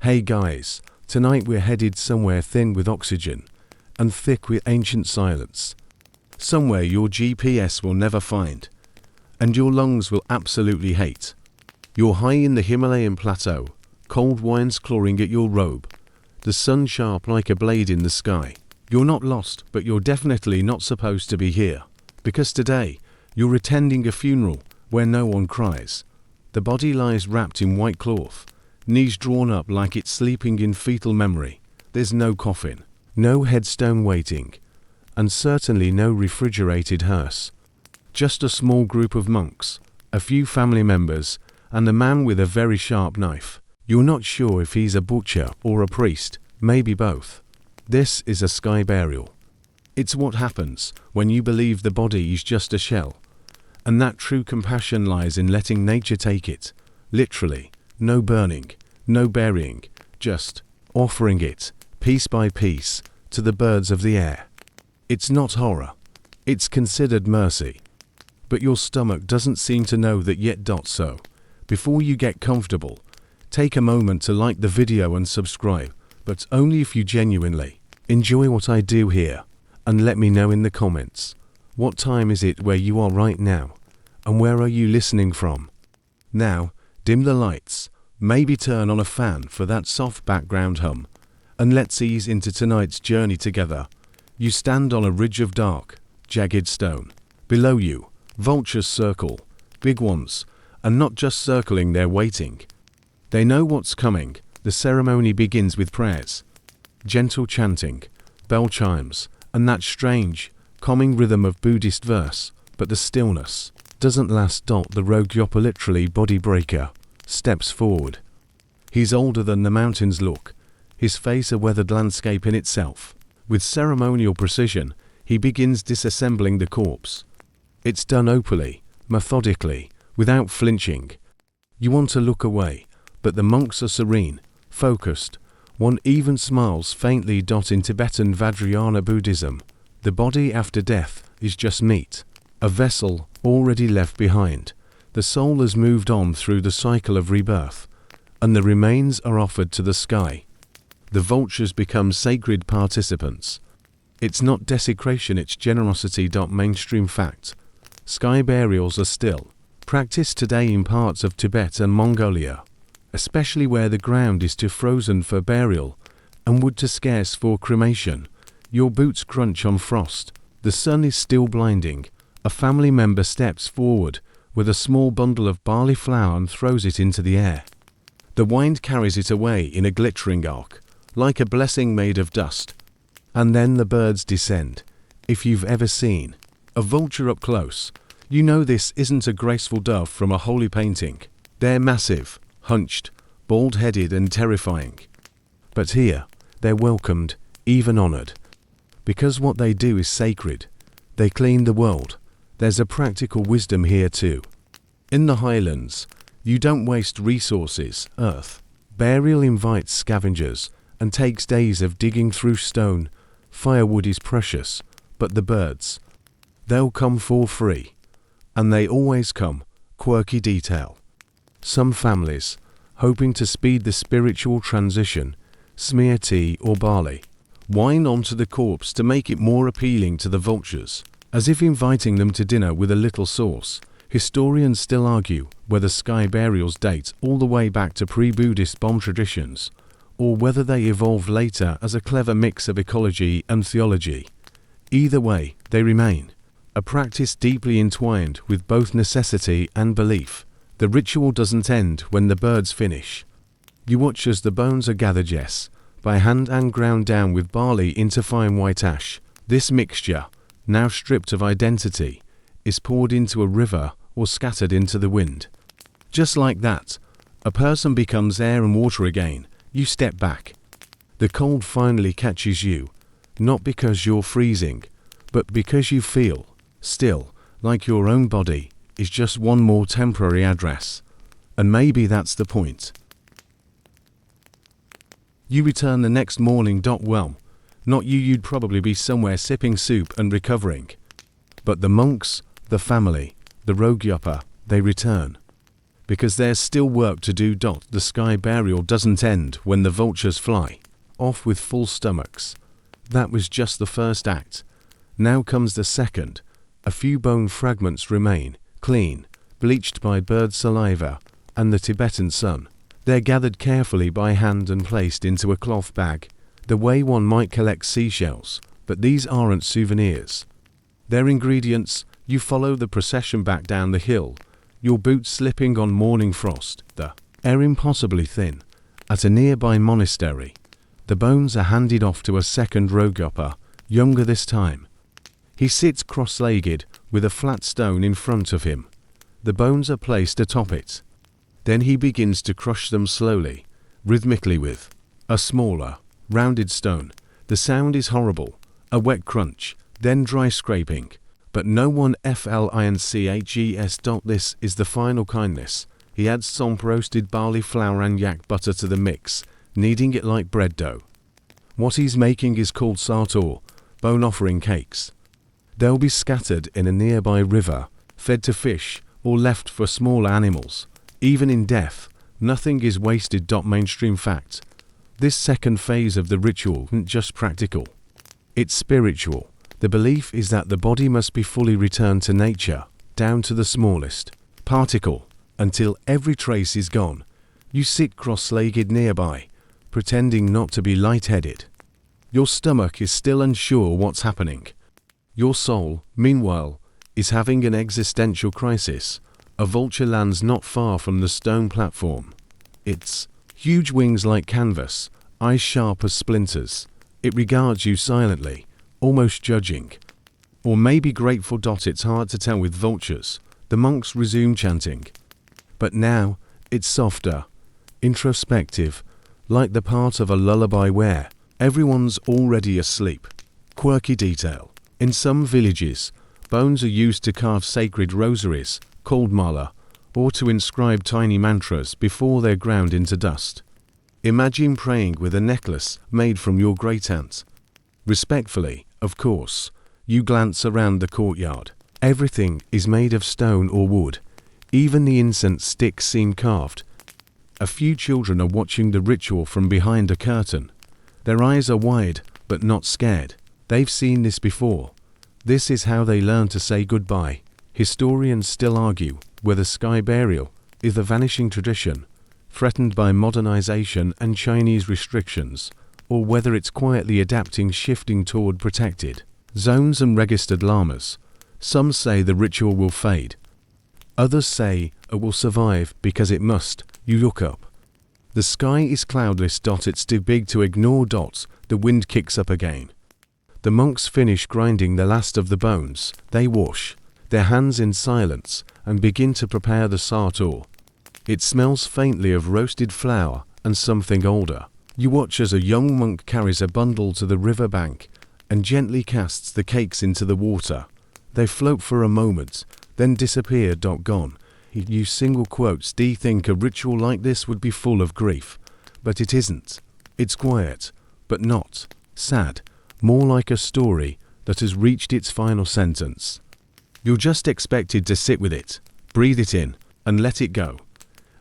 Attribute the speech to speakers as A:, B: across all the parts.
A: Hey guys, tonight we're headed somewhere thin with oxygen and thick with ancient silence. Somewhere your GPS will never find and your lungs will absolutely hate. You're high in the Himalayan plateau, cold winds clawing at your robe, the sun sharp like a blade in the sky. You're not lost, but you're definitely not supposed to be here, because today you're attending a funeral where no one cries. The body lies wrapped in white cloth, knees drawn up like it's sleeping in fetal memory. There's no coffin, no headstone waiting, and certainly no refrigerated hearse. Just a small group of monks, a few family members, and a man with a very sharp knife. You're not sure if he's a butcher or a priest, maybe both. This is a sky burial. It's what happens when you believe the body is just a shell, and that true compassion lies in letting nature take it, literally. No burning, no burying, just offering it, piece by piece, to the birds of the air. It's not horror. It's considered mercy. But your stomach doesn't seem to know that yet. So, before you get comfortable, take a moment to like the video and subscribe, but only if you genuinely enjoy what I do here, and let me know in the comments, what time is it where you are right now, and where are you listening from? Now, dim the lights, maybe turn on a fan for that soft background hum, and let's ease into tonight's journey together. You stand on a ridge of dark, jagged stone. Below you, vultures circle, big ones, and not just circling, they're waiting. They know what's coming. The ceremony begins with prayers, gentle chanting, bell chimes, and that strange, calming rhythm of Buddhist verse, but the stillness doesn't last. The rogue yopper, literally body breaker, steps forward. He's older than the mountains look, his face a weathered landscape in itself. With ceremonial precision, he begins disassembling the corpse. It's done openly, methodically, without flinching. You want to look away, but the monks are serene, focused. One even smiles faintly. In Tibetan Vajrayana Buddhism, the body after death is just meat, a vessel already left behind. The soul has moved on through the cycle of rebirth, and the remains are offered to the sky. The vultures become sacred participants. It's not desecration, it's generosity. Mainstream fact: sky burials are still practiced today in parts of Tibet and Mongolia, especially where the ground is too frozen for burial and wood too scarce for cremation. Your boots crunch on frost. The sun is still blinding. A family member steps forward with a small bundle of barley flour and throws it into the air. The wind carries it away in a glittering arc, like a blessing made of dust. And then the birds descend. If you've ever seen a vulture up close, you know this isn't a graceful dove from a holy painting. They're massive, hunched, bald-headed and terrifying. But here, they're welcomed, even honored. Because what they do is sacred. They clean the world. There's a practical wisdom here too. In the highlands, you don't waste resources, earth. Burial invites scavengers and takes days of digging through stone. Firewood is precious, but the birds, they'll come for free. And they always come. Quirky detail. Some families, hoping to speed the spiritual transition, smear tea or barley wine onto the corpse to make it more appealing to the vultures, as if inviting them to dinner with a little sauce. Historians still argue whether sky burials date all the way back to pre-Buddhist bomb traditions, or whether they evolved later as a clever mix of ecology and theology. Either way, they remain a practice deeply entwined with both necessity and belief. The ritual doesn't end when the birds finish. You watch as the bones are gathered, yes, by hand and ground down with barley into fine white ash. This mixture, now stripped of identity, is poured into a river or scattered into the wind. Just like that, a person becomes air and water again. You step back. The cold finally catches you, not because you're freezing, but because you feel, still, like your own body is just one more temporary address. And maybe that's the point. You return the next morning. Well, not you, you'd probably be somewhere sipping soup and recovering. But the monks, the family, the rogue yupper, they return. because there's still work to do. The sky burial doesn't end when the vultures fly off with full stomachs. That was just the first act. Now comes the second. A few bone fragments remain, clean, bleached by bird saliva and the Tibetan sun. They're gathered carefully by hand and placed into a cloth bag, the way one might collect seashells, but these aren't souvenirs. They're ingredients. You follow the procession back down the hill, your boots slipping on morning frost, the air impossibly thin. At a nearby monastery, the bones are handed off to a second Rogapa, younger this time. He sits cross-legged with a flat stone in front of him. The bones are placed atop it. Then he begins to crush them slowly, rhythmically with a smaller, rounded stone. The sound is horrible, a wet crunch, then dry scraping. But no one flinches. This is the final kindness. He adds some roasted barley flour and yak butter to the mix, kneading it like bread dough. What he's making is called sator, bone offering cakes. They'll be scattered in a nearby river, fed to fish, or left for smaller animals. Even in death, nothing is wasted. Mainstream fact. This second phase of the ritual isn't just practical. It's spiritual. The belief is that the body must be fully returned to nature, down to the smallest particle, until every trace is gone. You sit cross-legged nearby, pretending not to be lightheaded. Your stomach is still unsure what's happening. Your soul, meanwhile, is having an existential crisis. A vulture lands not far from the stone platform. Its huge wings like canvas, eyes sharp as splinters. It regards you silently, almost judging. Or maybe grateful. It's hard to tell with vultures. The monks resume chanting. But now, it's softer, introspective, like the part of a lullaby where everyone's already asleep. Quirky detail. In some villages, bones are used to carve sacred rosaries, called mala, or to inscribe tiny mantras before they're ground into dust. Imagine praying with a necklace made from your great-aunt. Respectfully, of course, you glance around the courtyard. Everything is made of stone or wood. Even the incense sticks seem carved. A few children are watching the ritual from behind a curtain. Their eyes are wide, but not scared. They've seen this before. This is how they learn to say goodbye. Historians still argue whether sky burial is a vanishing tradition, threatened by modernization and Chinese restrictions, or whether it's quietly adapting, shifting toward protected zones and registered lamas. Some say the ritual will fade. Others say it will survive because it must. You look up. The sky is cloudless. It's too big to ignore. The wind kicks up again. The monks finish grinding the last of the bones. They wash their hands in silence and begin to prepare the sator. It smells faintly of roasted flour and something older. You watch as a young monk carries a bundle to the river bank and gently casts the cakes into the water. They float for a moment, then disappear. Gone. He used single quotes. Do you think a ritual like this would be full of grief? But it isn't. It's quiet, but not sad. More like a story that has reached its final sentence. You're just expected to sit with it, breathe it in, and let it go.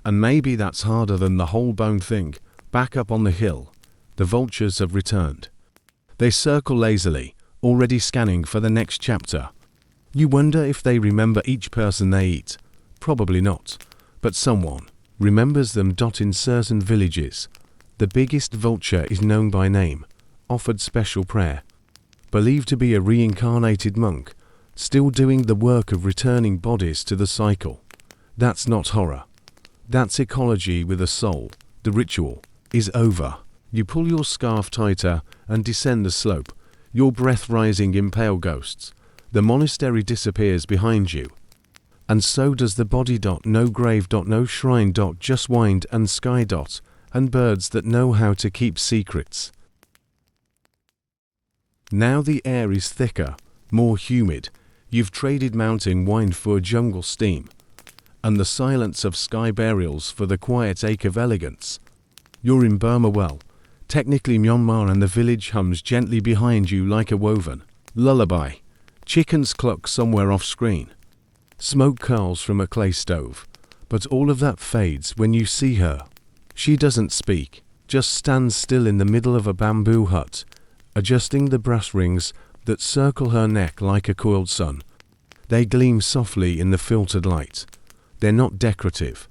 A: And maybe that's harder than the whole bone thing. Back up on the hill, the vultures have returned. They circle lazily, already scanning for the next chapter. You wonder if they remember each person they eat. Probably not. But someone remembers them. In certain villages, the biggest vulture is known by name, offered special prayer. Believed to be a reincarnated monk, still doing the work of returning bodies to the cycle. That's not horror. That's ecology with a soul. The ritual is over. You pull your scarf tighter and descend the slope, your breath rising in pale ghosts. The monastery disappears behind you. And so does the body. No grave. No shrine. Just wind and sky. And birds that know how to keep secrets. Now the air is thicker, more humid. You've traded mountain wind for jungle steam, and the silence of sky burials for the quiet ache of elegance. You're in Burma, well, technically Myanmar, and the village hums gently behind you like a woven lullaby. Chickens cluck somewhere off screen. Smoke curls from a clay stove. But all of that fades when you see her. She doesn't speak, just stands still in the middle of a bamboo hut, adjusting the brass rings that circle her neck like a coiled sun. They gleam softly in the filtered light. They're not decorative.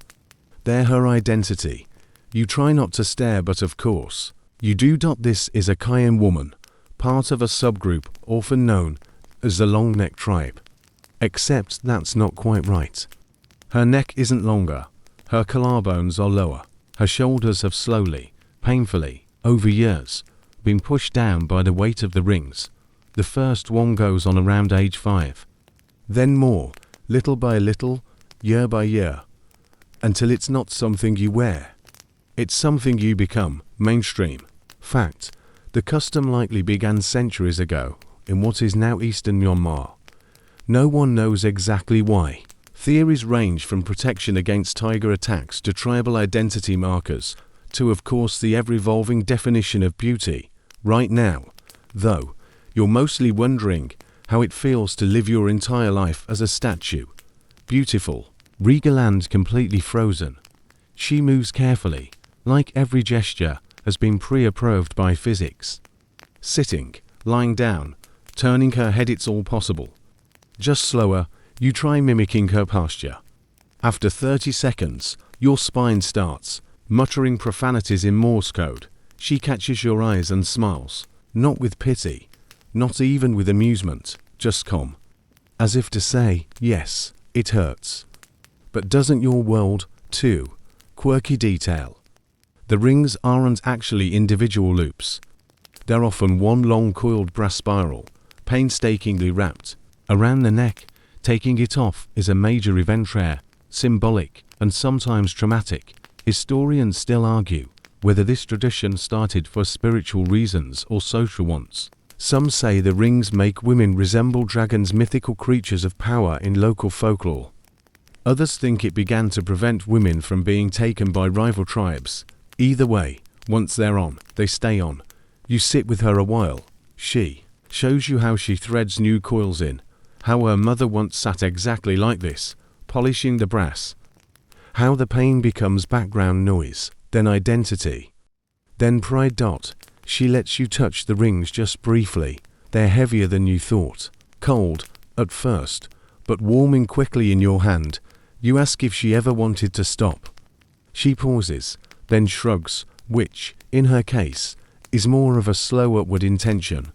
A: They're her identity. You try not to stare, but of course, you do. This is a Kayan woman, part of a subgroup often known as the long-neck tribe. Except that's not quite right. Her neck isn't longer. Her collarbones are lower. Her shoulders have slowly, painfully, over years, been pushed down by the weight of the rings. The first one goes on around age 5. Then more, little by little, year by year, until it's not something you wear. It's something you become, mainstream. Fact, the custom likely began centuries ago in what is now eastern Myanmar. No one knows exactly why. Theories range from protection against tiger attacks to tribal identity markers, to of course the ever-evolving definition of beauty. Right now, though, you're mostly wondering how it feels to live your entire life as a statue. Beautiful, regal and completely frozen. She moves carefully, like every gesture has been pre-approved by physics. Sitting, lying down, turning her head, it's all possible. Just slower, you try mimicking her posture. After 30 seconds, your spine starts muttering profanities in Morse code. She catches your eyes and smiles, not with pity, not even with amusement, just calm. As if to say, yes, it hurts. But doesn't your world, too? Quirky detail. The rings aren't actually individual loops. They're often one long coiled brass spiral, painstakingly wrapped around the neck. Taking it off is a major event, rare, symbolic, and sometimes traumatic. Historians still argue whether this tradition started for spiritual reasons or social ones. Some say the rings make women resemble dragons, mythical creatures of power in local folklore. Others think it began to prevent women from being taken by rival tribes. Either way, once they're on, they stay on. You sit with her a while. She shows you how she threads new coils in, how her mother once sat exactly like this, polishing the brass. How the pain becomes background noise, then identity, then pride. She lets you touch the rings just briefly. They're heavier than you thought. Cold, at first, but warming quickly in your hand. You ask if she ever wanted to stop. She pauses, then shrugs, which, in her case, is more of a slow upward intention.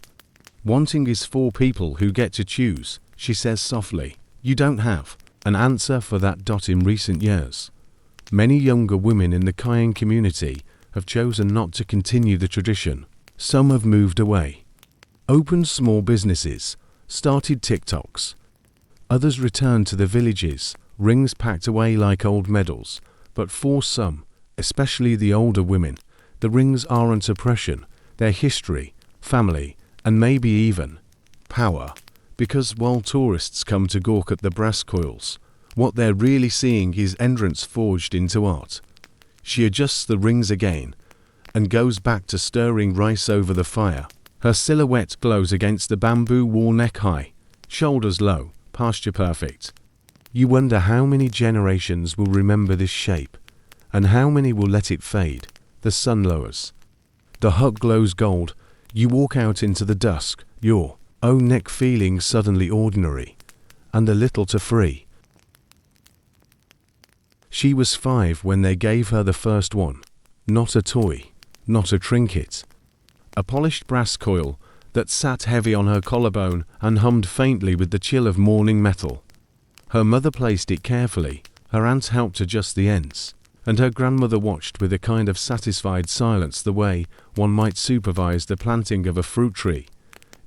A: Wanting is for people who get to choose, she says softly. You don't have an answer for that. In recent years, many younger women in the Kayan community have chosen not to continue the tradition. Some have moved away, opened small businesses, started TikToks. Others returned to the villages, rings packed away like old medals. But for some, especially the older women, the rings aren't oppression, they're history, family, and maybe even power. Because while tourists come to gawk at the brass coils, what they're really seeing is entrance forged into art. She adjusts the rings again and goes back to stirring rice over the fire. Her silhouette glows against the bamboo wall, neck high, shoulders low, posture perfect. You wonder how many generations will remember this shape, and how many will let it fade. The sun lowers. The hut glows gold. You walk out into the dusk, your own neck feeling suddenly ordinary, and a little too free. She was 5 when they gave her the first one. Not a toy, not a trinket. A polished brass coil that sat heavy on her collarbone and hummed faintly with the chill of morning metal. Her mother placed it carefully, her aunt helped adjust the ends, and her grandmother watched with a kind of satisfied silence, the way one might supervise the planting of a fruit tree,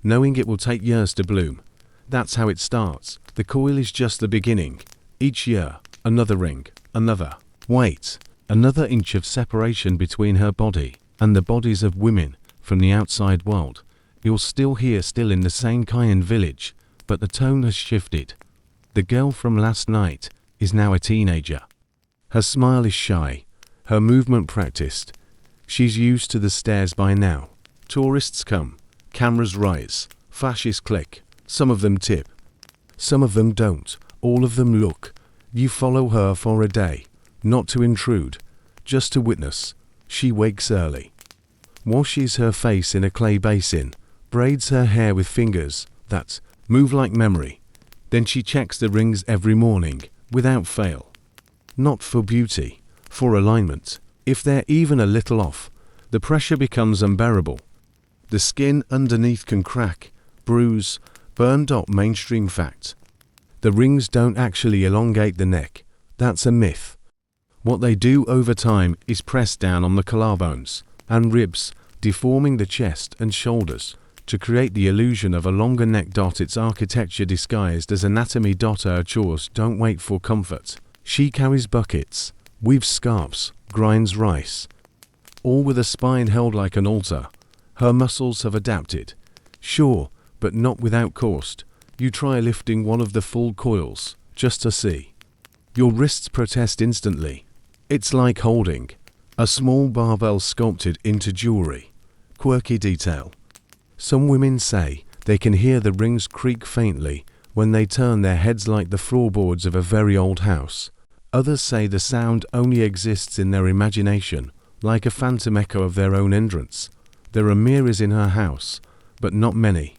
A: knowing it will take years to bloom. That's how it starts. The coil is just the beginning. Each year, another ring, another. Wait, another inch of separation between her body and the bodies of women from the outside world. You're still here, still in the same Kayan village, but the tone has shifted. The girl from last night is now a teenager. Her smile is shy, her movement practiced. She's used to the stares by now. Tourists come, cameras rise, flashes click, some of them tip, some of them don't, all of them look. You follow her for a day, not to intrude, just to witness. She wakes early, washes her face in a clay basin, braids her hair with fingers that move like memory. Then she checks the rings every morning, without fail. Not for beauty, for alignment. If they're even a little off, the pressure becomes unbearable. The skin underneath can crack, bruise, burn. Mainstream fact. The rings don't actually elongate the neck. That's a myth. What they do over time is press down on the collarbones and ribs, deforming the chest and shoulders to create the illusion of a longer neck. It's architecture disguised as anatomy. Her chores don't wait for comfort. She carries buckets, weaves scarves, grinds rice, all with a spine held like an altar. Her muscles have adapted, sure, but not without cost. You try lifting one of the full coils, just to see. Your wrists protest instantly. It's like holding a small barbell sculpted into jewelry. Quirky detail. Some women say they can hear the rings creak faintly when they turn their heads like the floorboards of a very old house. Others say the sound only exists in their imagination, like a phantom echo of their own entrance. There are mirrors in her house, but not many.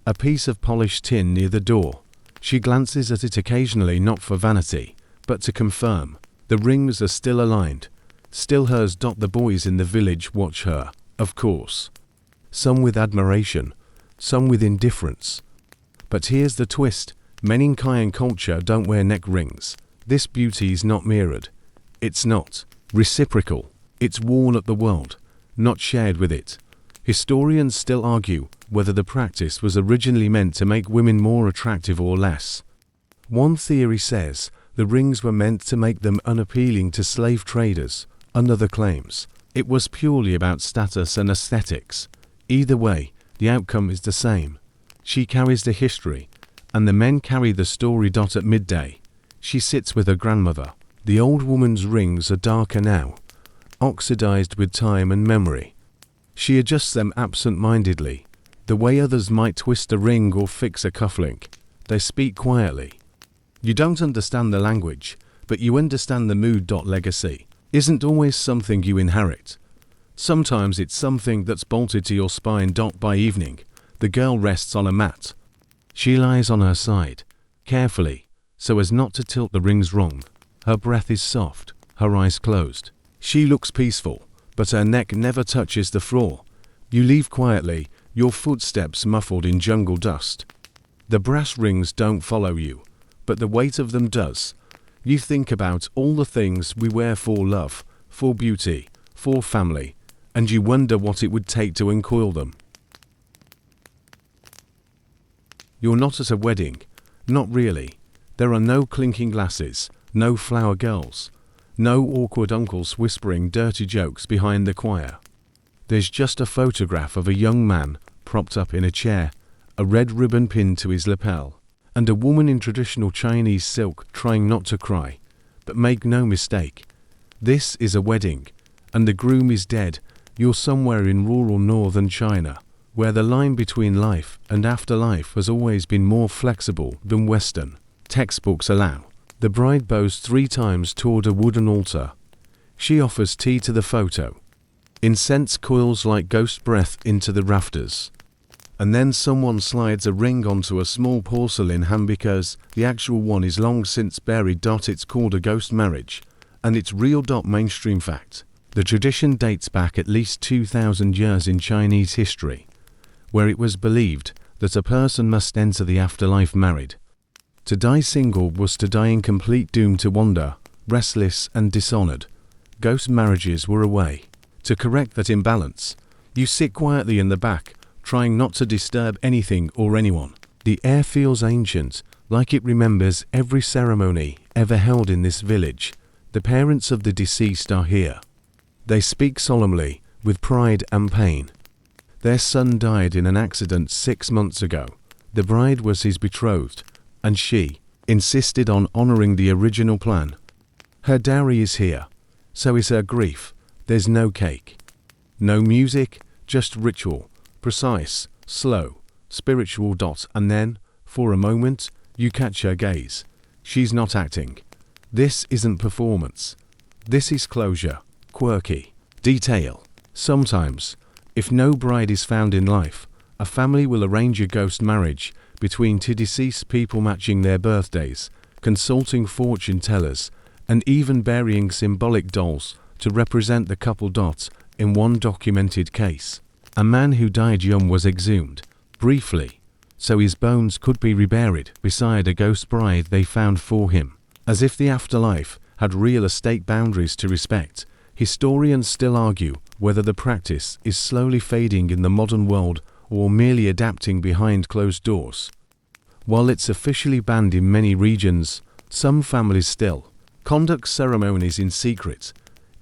A: A piece of polished tin near the door. She glances at it occasionally, not for vanity, but to confirm. The rings are still aligned, still hers. The boys in the village watch her, of course. Some with admiration, some with indifference. But here's the twist. Men in Kayan culture don't wear neck rings. This beauty is not mirrored. It's not reciprocal. It's worn at the world, not shared with it. Historians still argue whether the practice was originally meant to make women more attractive or less. One theory says the rings were meant to make them unappealing to slave traders. Another claims it was purely about status and aesthetics. Either way, the outcome is the same. She carries the history, and the men carry the story. At midday, she sits with her grandmother. The old woman's rings are darker now, oxidized with time and memory. She adjusts them absent-mindedly, the way others might twist a ring or fix a cufflink. They speak quietly. You don't understand the language, but you understand the mood. Legacy isn't always something you inherit. Sometimes it's something that's bolted to your spine. By evening, the girl rests on a mat. She lies on her side, carefully, so as not to tilt the rings wrong. Her breath is soft, her eyes closed. She looks peaceful, but her neck never touches the floor. You leave quietly, your footsteps muffled in jungle dust. The brass rings don't follow you, but the weight of them does. You think about all the things we wear for love, for beauty, for family, and you wonder what it would take to uncoil them. You're not at a wedding. Not really. There are no clinking glasses, no flower girls, no awkward uncles whispering dirty jokes behind the choir. There's just a photograph of a young man propped up in a chair, a red ribbon pinned to his lapel, and a woman in traditional Chinese silk trying not to cry. But make no mistake, this is a wedding, and the groom is dead. You're somewhere in rural northern China, where the line between life and afterlife has always been more flexible than Western textbooks allow. The bride bows 3 times toward a wooden altar. She offers tea to the photo. Incense coils like ghost breath into the rafters. And then someone slides a ring onto a small porcelain hand because the actual one is long since buried. It's called a ghost marriage, and it's real. Mainstream fact. The tradition dates back at least 2,000 years in Chinese history, where it was believed that a person must enter the afterlife married. To die single was to die in complete doom to wander, restless and dishonored. Ghost marriages were a way to correct that imbalance. You sit quietly in the back, trying not to disturb anything or anyone. The air feels ancient, like it remembers every ceremony ever held in this village. The parents of the deceased are here. They speak solemnly, with pride and pain. Their son died in an accident 6 months ago. The bride was his betrothed, and she insisted on honoring the original plan. Her dowry is here, so is her grief. There's no cake, no music, just ritual, precise, slow, spiritual. And then, for a moment, you catch her gaze. She's not acting. This isn't performance. This is closure. Quirky. Detail. Sometimes, if no bride is found in life, a family will arrange a ghost marriage between two deceased people, matching their birthdays, consulting fortune tellers, and even burying symbolic dolls to represent the couple. In one documented case, a man who died young was exhumed, briefly, so his bones could be reburied beside a ghost bride they found for him. As if the afterlife had real estate boundaries to respect, historians still argue whether the practice is slowly fading in the modern world or merely adapting behind closed doors. While it's officially banned in many regions, some families still conduct ceremonies in secret.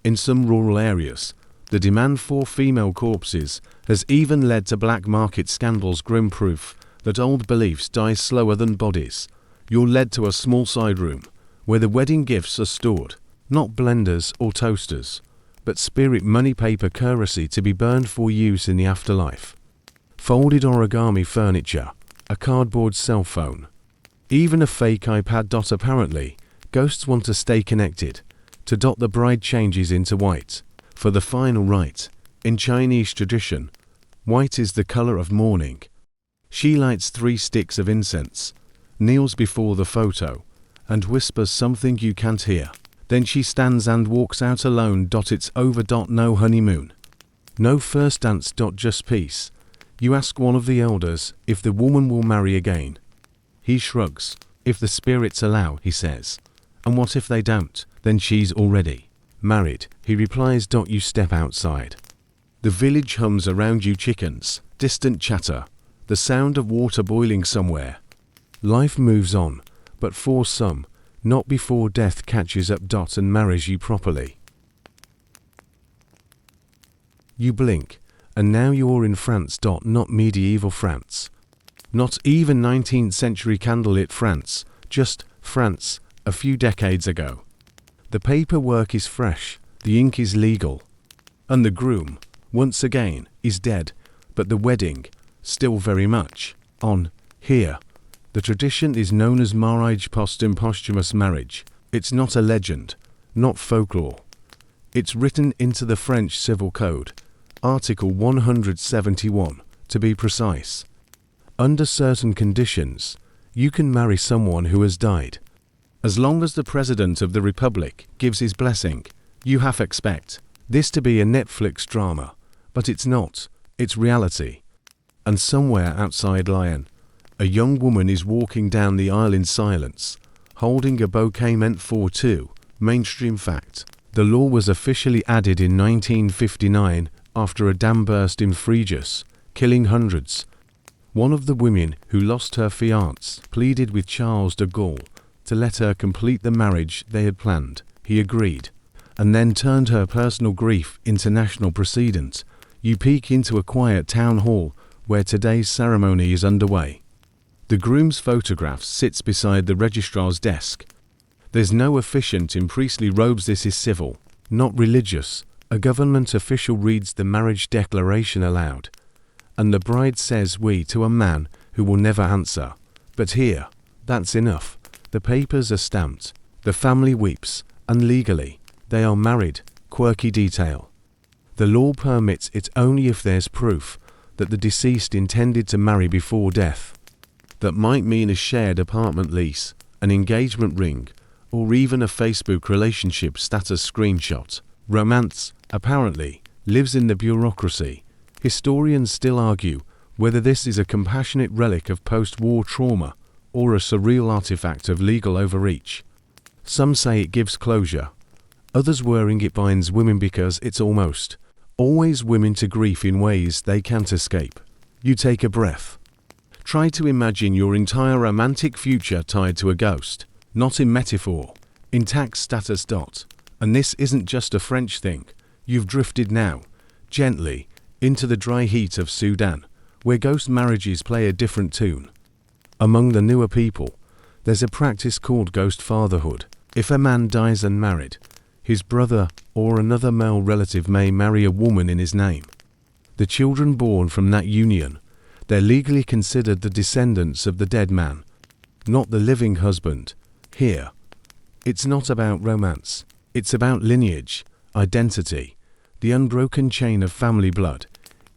A: In some rural areas, the demand for female corpses has even led to black market scandals. Grim proof that old beliefs die slower than bodies. You're led to a small side room where the wedding gifts are stored, not blenders or toasters, but spirit money paper currency to be burned for use in the afterlife. Folded origami furniture, a cardboard cell phone, even a fake iPad. Apparently, ghosts want to stay connected. To the bride changes into white for the final rite. In Chinese tradition, white is the color of mourning. She lights 3 sticks of incense, kneels before the photo, and whispers something you can't hear. Then she stands and walks out alone. It's over. No honeymoon. No first dance. Just peace. You ask one of the elders if the woman will marry again. He shrugs. If the spirits allow, he says. And what if they don't? Then she's already married, he replies. You step outside. The village hums around you. Chickens, distant chatter, the sound of water boiling somewhere. Life moves on, but for some, not before death catches up. And marries you properly. You blink, and now you're in France. Not medieval France. Not even 19th century candlelit France, just France, a few decades ago. The paperwork is fresh, the ink is legal. And the groom, once again, is dead, but the wedding, still very much on. Here, the tradition is known as mariage posthume, posthumous marriage. It's not a legend, not folklore. It's written into the French Civil Code, Article 171, to be precise. Under certain conditions, you can marry someone who has died. As long as the President of the Republic gives his blessing, you half expect this to be a Netflix drama, but it's not, it's reality. And somewhere outside Lyon, a young woman is walking down the aisle in silence, holding a bouquet meant for two. Mainstream fact. The law was officially added in 1959 after a dam burst in Fréjus, killing hundreds. One of the women who lost her fiancé pleaded with Charles de Gaulle to let her complete the marriage they had planned. He agreed, and then turned her personal grief into national precedent. You peek into a quiet town hall where today's ceremony is underway. The groom's photograph sits beside the registrar's desk. There's no officiant in priestly robes. This is civil, not religious. A government official reads the marriage declaration aloud, and the bride says "we" to a man who will never answer. But here, that's enough. The papers are stamped, the family weeps, and legally, they are married. Quirky detail. The law permits it only if there's proof that the deceased intended to marry before death. That might mean a shared apartment lease, an engagement ring, or even a Facebook relationship status screenshot. Romance, apparently, lives in the bureaucracy. Historians still argue whether this is a compassionate relic of post-war trauma or a surreal artifact of legal overreach. Some say it gives closure. Others worrying it binds women because it's almost always women to grief in ways they can't escape. You take a breath. Try to imagine your entire romantic future tied to a ghost, not in metaphor, in tax status. And this isn't just a French thing. You've drifted now, gently, into the dry heat of Sudan, where ghost marriages play a different tune. Among the newer people, there's a practice called ghost fatherhood. If a man dies unmarried, his brother or another male relative may marry a woman in his name. The children born from that union, they're legally considered the descendants of the dead man, not the living husband. Here, it's not about romance. It's about lineage, identity, the unbroken chain of family blood.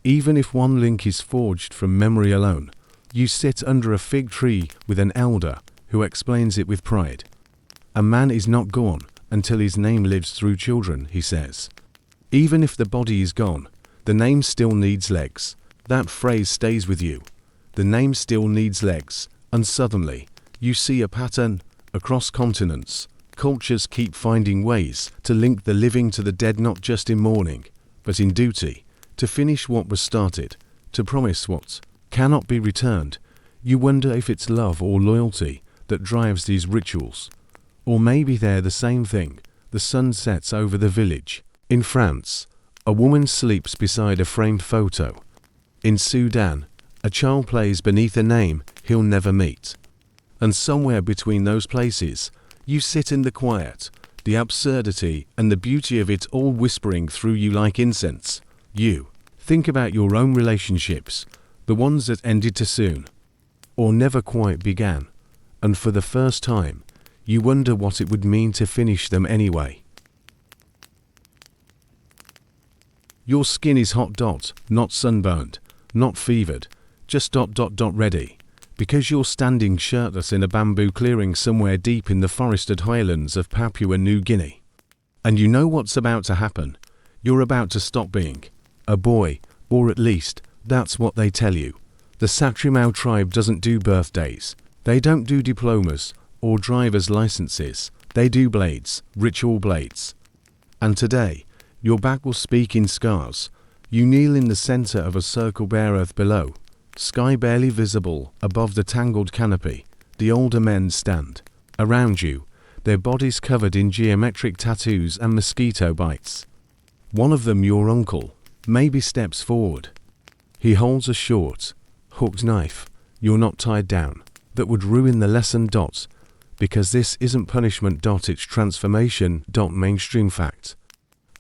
A: Even if one link is forged from memory alone, you sit under a fig tree with an elder who explains it with pride. A man is not gone until his name lives through children, he says. Even if the body is gone, the name still needs legs. That phrase stays with you. The name still needs legs, and suddenly, you see a pattern across continents. Cultures keep finding ways to link the living to the dead, not just in mourning, but in duty, to finish what was started, to promise what cannot be returned. You wonder if it's love or loyalty that drives these rituals. Or maybe they're the same thing. The sun sets over the village. In France, a woman sleeps beside a framed photo. In Sudan, a child plays beneath a name he'll never meet. And somewhere between those places, you sit in the quiet, the absurdity and the beauty of it all whispering through you like incense. You think about your own relationships, the ones that ended too soon, or never quite began, and for the first time, you wonder what it would mean to finish them anyway. Your skin is hot, not sunburned, not fevered, just ready, because you're standing shirtless in a bamboo clearing somewhere deep in the forested highlands of Papua New Guinea. And you know what's about to happen. You're about to stop being a boy, or at least, that's what they tell you. The Satere-Mawe tribe doesn't do birthdays. They don't do diplomas or driver's licenses. They do blades, ritual blades. And today, your back will speak in scars. You kneel in the center of a circle, bare earth below, sky barely visible above the tangled canopy. The older men stand around you, their bodies covered in geometric tattoos and mosquito bites. One of them, your uncle, maybe steps forward. He holds a short, hooked knife. You're not tied down. That would ruin the lesson. Because this isn't punishment. It's transformation. Mainstream fact.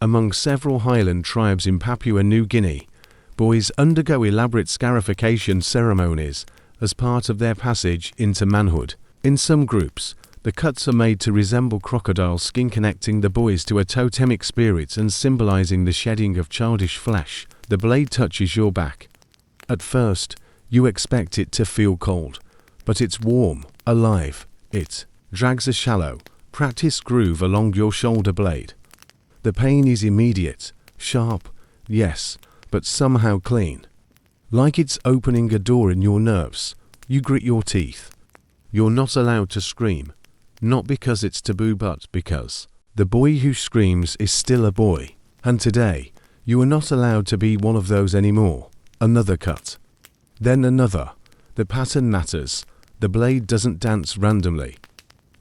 A: Among several highland tribes in Papua New Guinea, boys undergo elaborate scarification ceremonies as part of their passage into manhood. In some groups, the cuts are made to resemble crocodile skin, connecting the boys to a totemic spirit and symbolizing the shedding of childish flesh. The blade touches your back. At first, you expect it to feel cold, but it's warm, alive. It drags a shallow, practiced groove along your shoulder blade. The pain is immediate, sharp, yes, but somehow clean. Like it's opening a door in your nerves. You grit your teeth. You're not allowed to scream. Not because it's taboo, but because the boy who screams is still a boy. And today, you are not allowed to be one of those anymore. Another cut. Then another. The pattern matters. The blade doesn't dance randomly.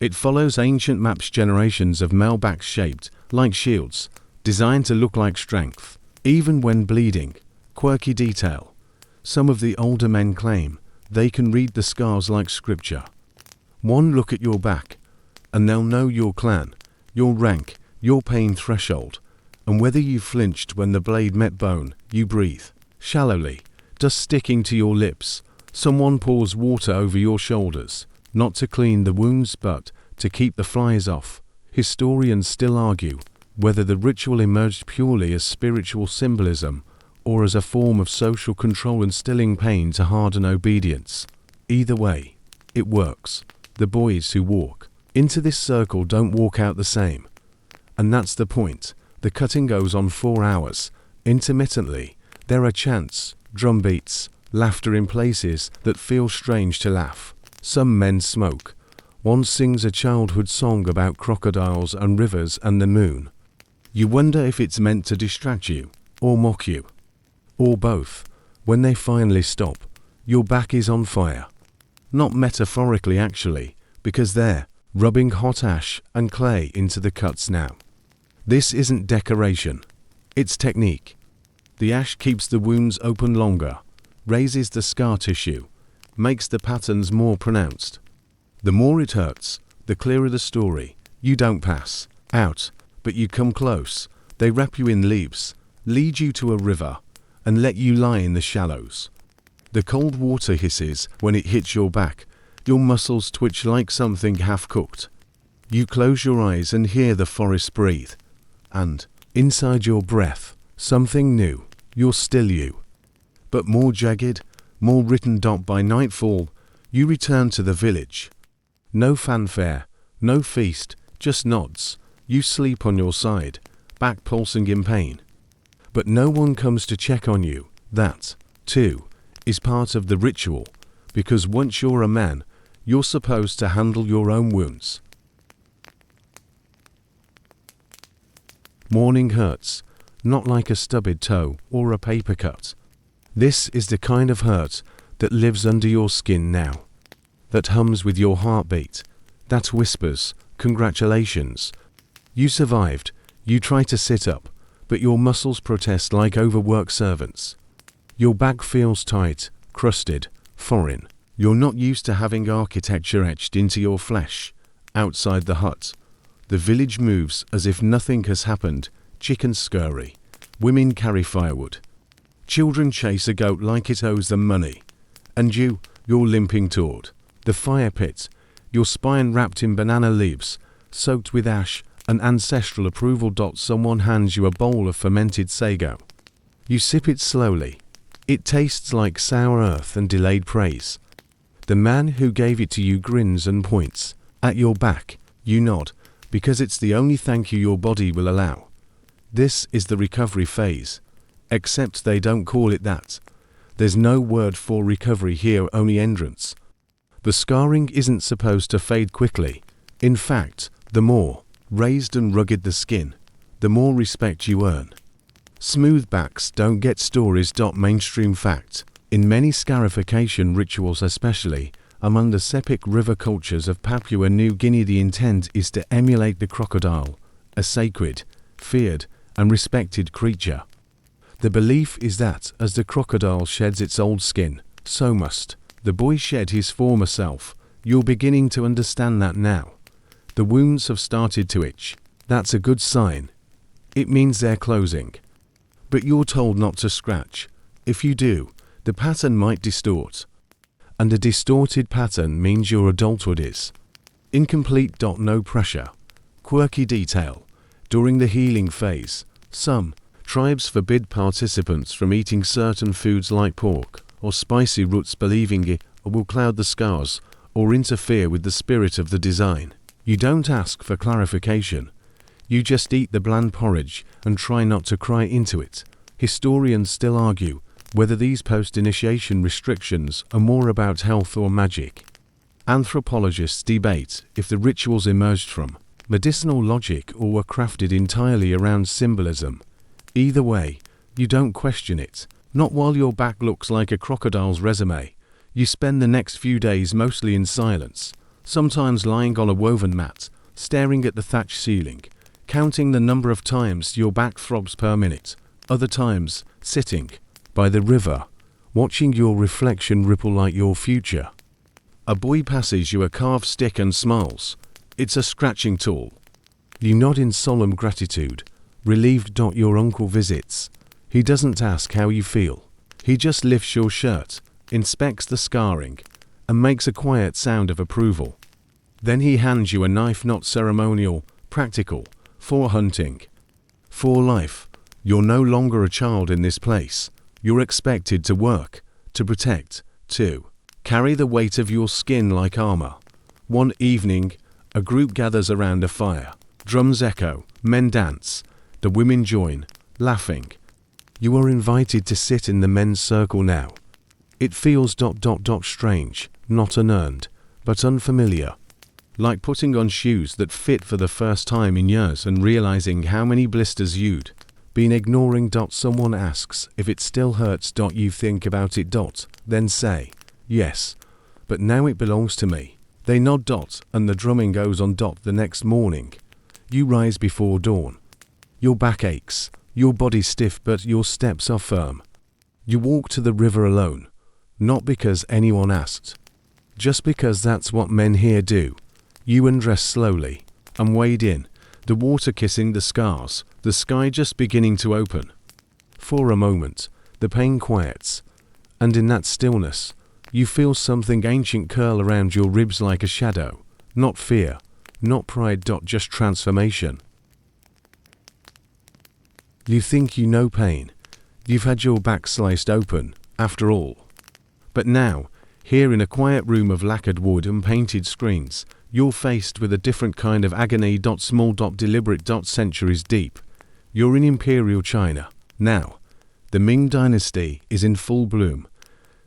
A: It follows ancient maps, generations of male backs shaped like shields, designed to look like strength, even when bleeding. Quirky detail. Some of the older men claim they can read the scars like scripture. One look at your back, and they'll know your clan, your rank, your pain threshold, and whether you flinched when the blade met bone. You breathe shallowly, dust sticking to your lips. Someone pours water over your shoulders, not to clean the wounds but to keep the flies off. Historians still argue whether the ritual emerged purely as spiritual symbolism or as a form of social control, instilling pain to harden obedience. Either way, it works. The boys who walk into this circle don't walk out the same. And that's the point. The cutting goes on 4 hours. Intermittently, there are chants, drum beats, laughter in places that feel strange to laugh. Some men smoke. One sings a childhood song about crocodiles and rivers and the moon. You wonder if it's meant to distract you, or mock you, or both. When they finally stop, your back is on fire. Not metaphorically actually, because they're rubbing hot ash and clay into the cuts now. This isn't decoration. It's technique. The ash keeps the wounds open longer, raises the scar tissue, makes the patterns more pronounced. The more it hurts, the clearer the story. You don't pass out, but you come close. They wrap you in leaves, lead you to a river, and let you lie in the shallows. The cold water hisses when it hits your back. Your muscles twitch like something half-cooked. You close your eyes and hear the forest breathe. And, inside your breath, something new. You're still you. But more jagged, more written. By nightfall, you return to the village. No fanfare, no feast, just nods. You sleep on your side, back pulsing in pain. But no one comes to check on you. That, too, is part of the ritual, because once you're a man, you're supposed to handle your own wounds. Mourning hurts, not like a stubbed toe or a paper cut. This is the kind of hurt that lives under your skin now, that hums with your heartbeat, that whispers, "Congratulations. You survived." You try to sit up, but your muscles protest like overworked servants. Your back feels tight, crusted, foreign. You're not used to having architecture etched into your flesh. Outside the hut, the village moves as if nothing has happened. Chickens scurry. Women carry firewood. Children chase a goat like it owes them money. And you're limping toward the fire pit, your spine wrapped in banana leaves, soaked with ash and ancestral approval. Someone hands you a bowl of fermented sago. You sip it slowly. It tastes like sour earth and delayed praise. The man who gave it to you grins and points. At your back, you nod, because it's the only thank you your body will allow. This is the recovery phase. Except they don't call it that. There's no word for recovery here, only entrance. The scarring isn't supposed to fade quickly. In fact, the more raised and rugged the skin, the more respect you earn. Smooth backs don't get stories. Mainstream fact. In many scarification rituals, especially among the Sepik River cultures of Papua New Guinea, the intent is to emulate the crocodile, a sacred, feared, and respected creature. The belief is that as the crocodile sheds its old skin, so must the boy shed his former self. You're beginning to understand that now. The wounds have started to itch. That's a good sign. It means they're closing. But you're told not to scratch. If you do, the pattern might distort. And a distorted pattern means your adulthood is incomplete. No pressure. Quirky detail. During the healing phase, some tribes forbid participants from eating certain foods like pork or spicy roots, believing it will cloud the scars or interfere with the spirit of the design. You don't ask for clarification. You just eat the bland porridge and try not to cry into it. Historians still argue whether these post-initiation restrictions are more about health or magic. Anthropologists debate if the rituals emerged from medicinal logic or were crafted entirely around symbolism. Either way, you don't question it. Not while your back looks like a crocodile's resume. You spend the next few days mostly in silence, sometimes lying on a woven mat, staring at the thatched ceiling, counting the number of times your back throbs per minute. Other times, sitting by the river, watching your reflection ripple like your future. A boy passes you a carved stick and smiles. It's a scratching tool. You nod in solemn gratitude, relieved. Your uncle visits. He doesn't ask how you feel. He just lifts your shirt, inspects the scarring, and makes a quiet sound of approval. Then he hands you a knife, not ceremonial, practical, for hunting. For life. You're no longer a child in this place. You're expected to work, to protect, to carry the weight of your skin like armor. One evening, a group gathers around a fire. Drums echo, men dance, the women join, laughing. You are invited to sit in the men's circle now. It feels strange, not unearned, but unfamiliar. Like putting on shoes that fit for the first time in years and realizing how many blisters you'd been ignoring. Someone asks if it still hurts. You think about it. Then say, yes, but now it belongs to me. They nod. And the drumming goes on. The next morning, you rise before dawn. Your back aches, your body stiff, but your steps are firm. You walk to the river alone, not because anyone asked, just because that's what men here do. You undress slowly and wade in, the water kissing the scars, the sky just beginning to open. For a moment, the pain quiets, and in that stillness, you feel something ancient curl around your ribs like a shadow. Not fear, not pride. Just transformation. You think you know pain. You've had your back sliced open, after all. But now, here in a quiet room of lacquered wood and painted screens, you're faced with a different kind of agony. Small. Deliberate. Centuries deep. You're in Imperial China. Now, the Ming Dynasty is in full bloom.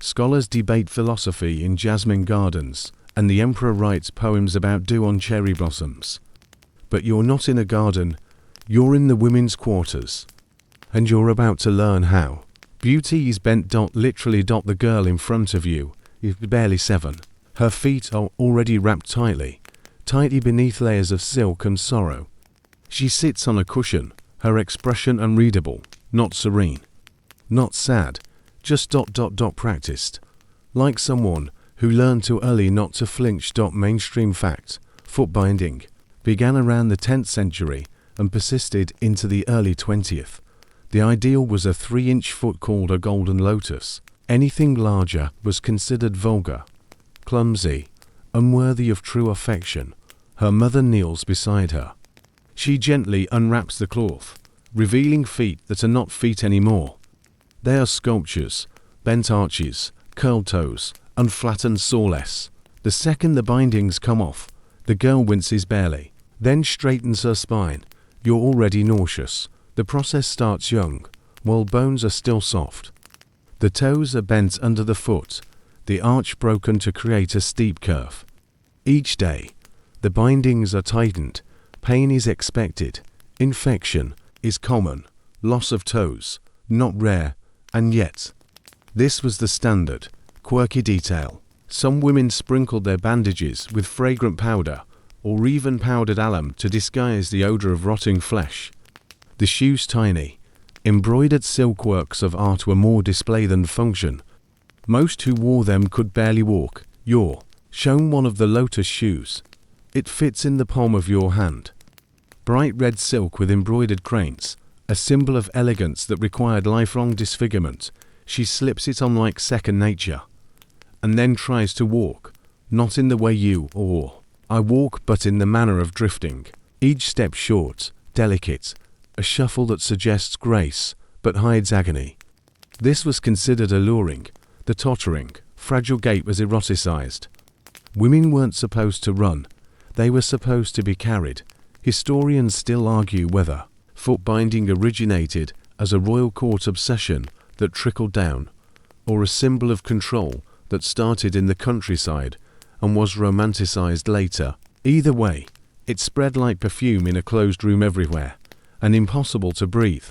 A: Scholars debate philosophy in jasmine gardens, and the emperor writes poems about dew on cherry blossoms. But you're not in a garden, you're in the women's quarters. And you're about to learn how. Beauty is bent. Literally. The girl in front of you is barely 7. Her feet are already wrapped tightly beneath layers of silk and sorrow. She sits on a cushion, her expression unreadable, not serene, not sad, just practiced. Like someone who learned too early not to flinch. Mainstream fact, footbinding began around the 10th century and persisted into the early 20th. The ideal was a 3-inch foot called a golden lotus. Anything larger was considered vulgar, clumsy, unworthy of true affection. Her mother kneels beside her. She gently unwraps the cloth, revealing feet that are not feet anymore. They are sculptures, bent arches, curled toes, and flattened sawless. The second the bindings come off, the girl winces barely, then straightens her spine. You're already nauseous. The process starts young, while bones are still soft. The toes are bent under the foot, the arch broken to create a steep curve. Each day, the bindings are tightened, pain is expected, infection is common, loss of toes, not rare, and yet, this was the standard, quirky detail. Some women sprinkled their bandages with fragrant powder, or even powdered alum to disguise the odor of rotting flesh. The shoes tiny, embroidered silkworks of art were more display than function. Most who wore them could barely walk. You're shown one of the lotus shoes. It fits in the palm of your hand. Bright red silk with embroidered cranes, a symbol of elegance that required lifelong disfigurement. She slips it on like second nature, and then tries to walk, not in the way you or I walk, but in the manner of drifting. Each step short, delicate, a shuffle that suggests grace, but hides agony. This was considered alluring. The tottering, fragile gait was eroticized. Women weren't supposed to run. They were supposed to be carried. Historians still argue whether footbinding originated as a royal court obsession that trickled down, or a symbol of control that started in the countryside and was romanticized later. Either way, it spread like perfume in a closed room everywhere, and impossible to breathe.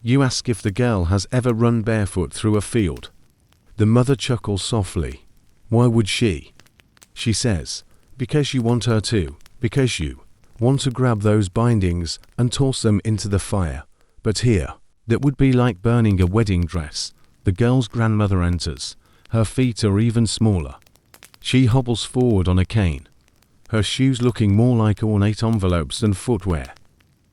A: You ask if the girl has ever run barefoot through a field. The mother chuckles softly. Why would she? She says, because you want her to, because you want to grab those bindings and toss them into the fire. But here, that would be like burning a wedding dress. The girl's grandmother enters. Her feet are even smaller. She hobbles forward on a cane, her shoes looking more like ornate envelopes than footwear.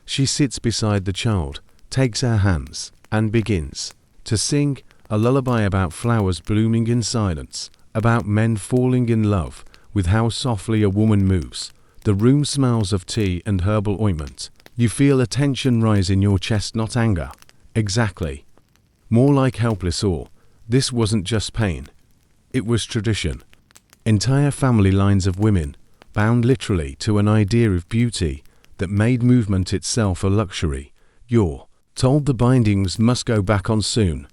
A: She sits beside the child, takes her hands, and begins to sing a lullaby about flowers blooming in silence, about men falling in love with how softly a woman moves. The room smells of tea and herbal ointment. You feel a tension rise in your chest, not anger. Exactly. More like helpless awe. This wasn't just pain. It was tradition. Entire family lines of women, bound literally to an idea of beauty that made movement itself a luxury. You're told the bindings must go back on soon.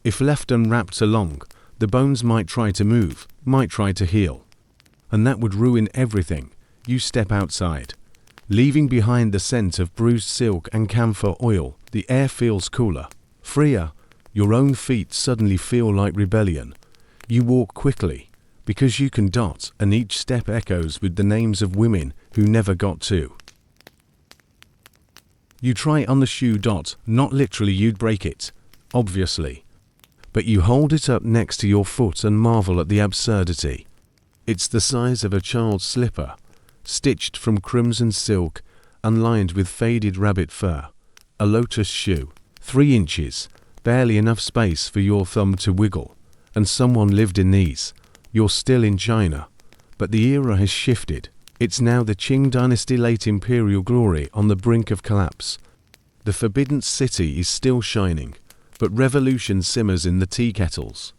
A: If left unwrapped too long, the bones might try to move, might try to heal. And that would ruin everything. You step outside, leaving behind the scent of bruised silk and camphor oil. The air feels cooler, freer. Your own feet suddenly feel like rebellion. You walk quickly, because you can dot, and each step echoes with the names of women who never got to. You try on the shoe. Not literally, you'd break it, obviously. But you hold it up next to your foot and marvel at the absurdity. It's the size of a child's slipper, stitched from crimson silk and lined with faded rabbit fur. A lotus shoe, 3 inches, barely enough space for your thumb to wiggle. And someone lived in these. You're still in China, but the era has shifted. It's now the Qing dynasty late Imperial glory on the brink of collapse. The forbidden city is still shining, but revolution simmers in the tea kettles.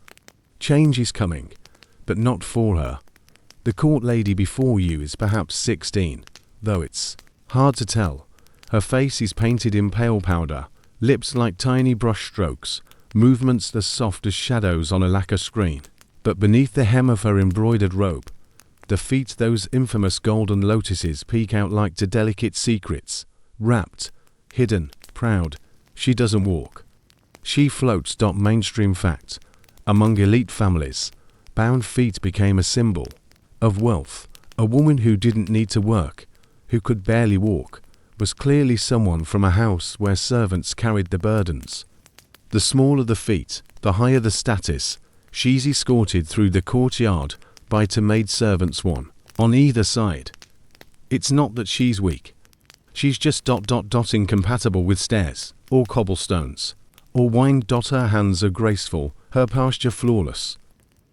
A: Change is coming, but not for her. The court lady before you is perhaps 16, though it's hard to tell. Her face is painted in pale powder, lips like tiny brush strokes, movements as soft as shadows on a lacquer screen. But beneath the hem of her embroidered robe, the feet, those infamous golden lotuses, peek out like two delicate secrets. Wrapped, hidden, proud, she doesn't walk. She floats. Mainstream fact. Among elite families, bound feet became a symbol of wealth. A woman who didn't need to work, who could barely walk, was clearly someone from a house where servants carried the burdens. The smaller the feet, the higher the status. She's escorted through the courtyard by two maidservants, one on either side. It's not that she's weak. She's just incompatible with stairs, or cobblestones, or wine. Her hands are graceful, her posture flawless.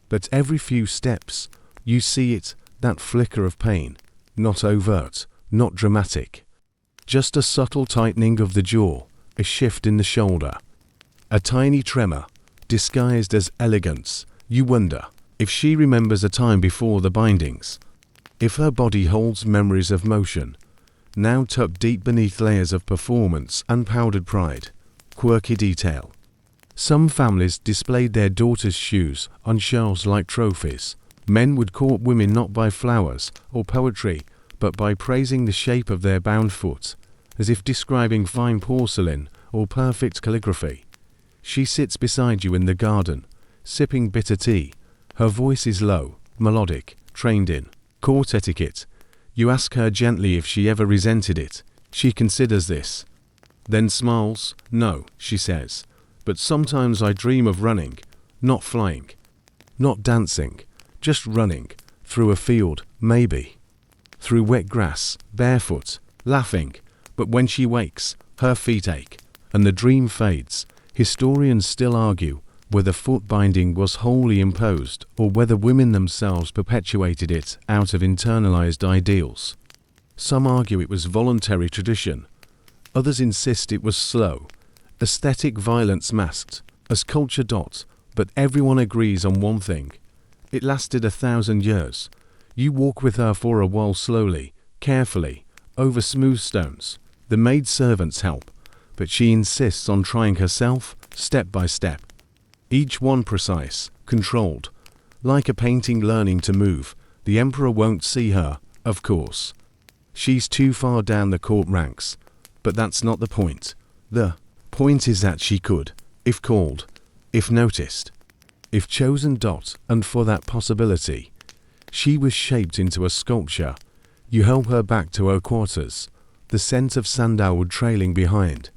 A: But every few steps, you see it, that flicker of pain, not overt, not dramatic. Just a subtle tightening of the jaw, a shift in the shoulder. A tiny tremor, disguised as elegance. You wonder if she remembers a time before the bindings. If her body holds memories of motion, now tucked deep beneath layers of performance and powdered pride. Quirky detail. Some families displayed their daughters' shoes on shelves like trophies. Men would court women not by flowers or poetry, but by praising the shape of their bound foot, as if describing fine porcelain or perfect calligraphy. She sits beside you in the garden, sipping bitter tea. Her voice is low, melodic, trained in court etiquette. You ask her gently if she ever resented it. She considers this, then smiles. No, she says, but sometimes I dream of running, not flying, not dancing, just running, through a field, maybe, through wet grass, barefoot, laughing. But when she wakes, her feet ache, and the dream fades. Historians still argue whether footbinding was wholly imposed or whether women themselves perpetuated it out of internalized ideals. Some argue it was voluntary tradition. Others insist it was slow, aesthetic violence masked as culture. But everyone agrees on one thing. It lasted 1,000 years. You walk with her for a while, slowly, carefully, over smooth stones. The maidservants help, but she insists on trying herself, step by step. Each one precise, controlled. Like a painting learning to move. The emperor won't see her, of course. She's too far down the court ranks. But that's not the point. The point is that she could, if called, if noticed, if chosen. And for that possibility, she was shaped into a sculpture. You help her back to her quarters, the scent of sandalwood trailing behind.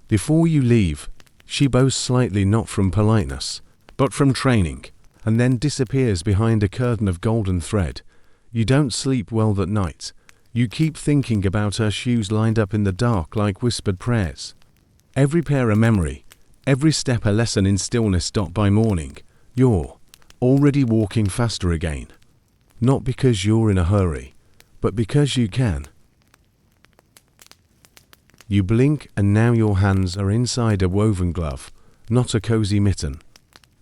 A: Before you leave, she bows slightly, not from politeness, but from training, and then disappears behind a curtain of golden thread. You don't sleep well that night. You keep thinking about her shoes lined up in the dark like whispered prayers. Every pair a memory, every step a lesson in stillness. By morning, you're already walking faster again. Not because you're in a hurry, but because you can. You blink and now your hands are inside a woven glove, not a cozy mitten,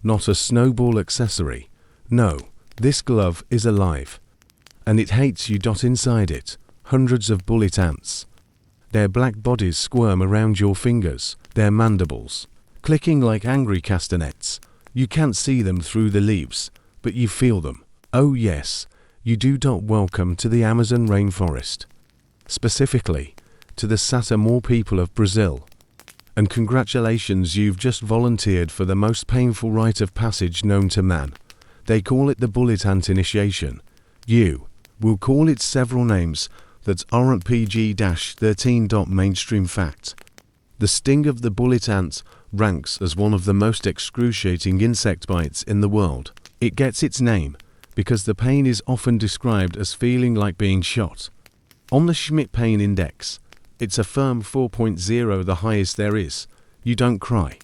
A: not a snowball accessory. No, this glove is alive. And it hates you. Inside it, hundreds of bullet ants. Their black bodies squirm around your fingers, their mandibles, clicking like angry castanets. You can't see them through the leaves, but you feel them. Oh yes, you do. Welcome to the Amazon rainforest. Specifically, to the Satere-Mawe people of Brazil. And congratulations, you've just volunteered for the most painful rite of passage known to man. They call it the bullet ant initiation. You will call it several names that aren't PG-13. Mainstream fact. The sting of the bullet ant ranks as one of the most excruciating insect bites in the world. It gets its name because the pain is often described as feeling like being shot. On the Schmidt Pain Index, it's a firm 4.0, the highest there is. You don't cry.